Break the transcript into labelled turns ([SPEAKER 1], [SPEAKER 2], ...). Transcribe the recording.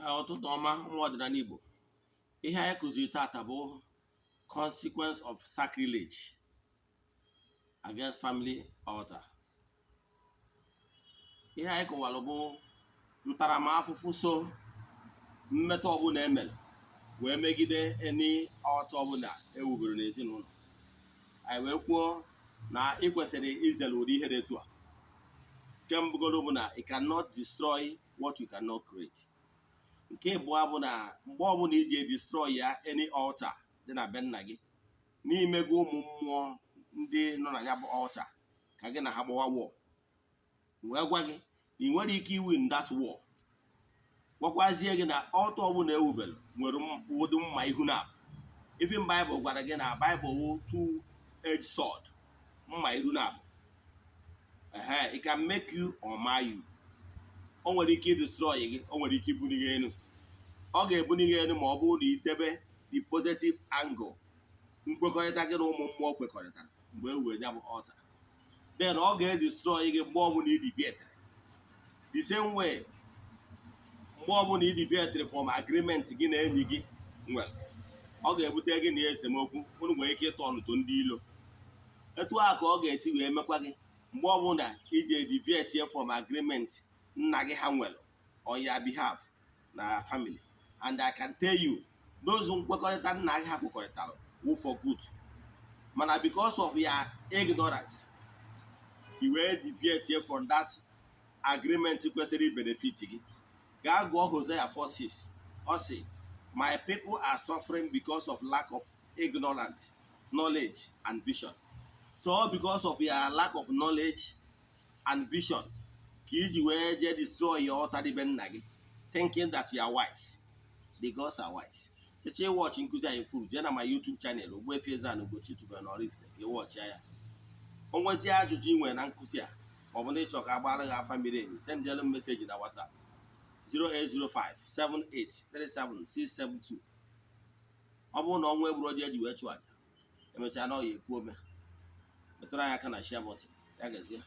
[SPEAKER 1] Ọtụtụ ọma nwa ọdịnala Igbo, ihe anyị kụziri tata bụ consequence of sacrilege against family altar. Ihe anyị kọwalụ bụ ntaramahụhụ so mmetọ ọbụla emere wee megide eni altar ọbụla ewubere n'ezinụlọ. Anyị wee kwuo na ị kwesịrị izere ụdị ihe dị etu a. Nke mbụgoro bụ na it cannot destroy what you cannot create. Nke abụọ bụ na mgbe ọbụla iji destroy ya any altar dị na be nna gị, n'imego ụmụ mmụọ ndị nọ na ya bụ altar ka gị na ha gbawa war. Wee gwa gị ị nwere ike win that war. Gwakwazie gị na altar ọbụla ewubelu nwere ụdị mma ihu na even Bible gwara gị na Bible wụ two-edged sword, mma ihu na abụ. It can make you or mar you. O nwere ike destroy gị, o nwere ike ibuli gị elu. Ọ ga-ebuli gị elu ma ọ bụrụ na idebe the positive angle, nkwekọrịta gị na ụmụ mmụọ kwekọrịtara mgbe e were ya bụ altar. Then ọ ga-edestroy gị mgbe ọbụla ị deviated. The same way, mgbe ọbụla ị deviated from agreement gị na enyi gị nwere, ọ ga-ebute gị na esemokwu, unu nwere ike ịtọ ọnụtụ ndị ilo. Etu a ka ọ ga-esi wee mekwa gị mgbe ọbụla iji deviate from agreement nna gị ha nwere on your behalf na family. And I can tell you, those nkwekọrịta nna gị ha kwekọrịtara wụ for good. Mana because of your ignorance, you will deviate from that agreement kwesịrị benefit gị. Gaa gụọ Hosea 4:6. Ọ sị, my people are suffering because of lack of ignorance, knowledge and vision. So because of your lack of knowledge and vision, ka iji wee jee destroy your altar dị be nna gị, thinking that you are wise. The gods are wise. Eche watch nkụzi anyị furu, jee na my YouTube channel Ogbuefi Eze-Ana ugochitubelu na oraifite ka watch ya. O nwezi ajụjụ ị nwere na nkụzi a, ma ọ bụ na ịchọ ka agbara gị afa mmiri emi, send them message na WhatsApp 08057837672. Ọ bụrụ na ọnwa egburu oje ji wee chụọ aja, emechaa na ọ ya ekwu ome, metụrụ anyị aka na share button. Ya gazie.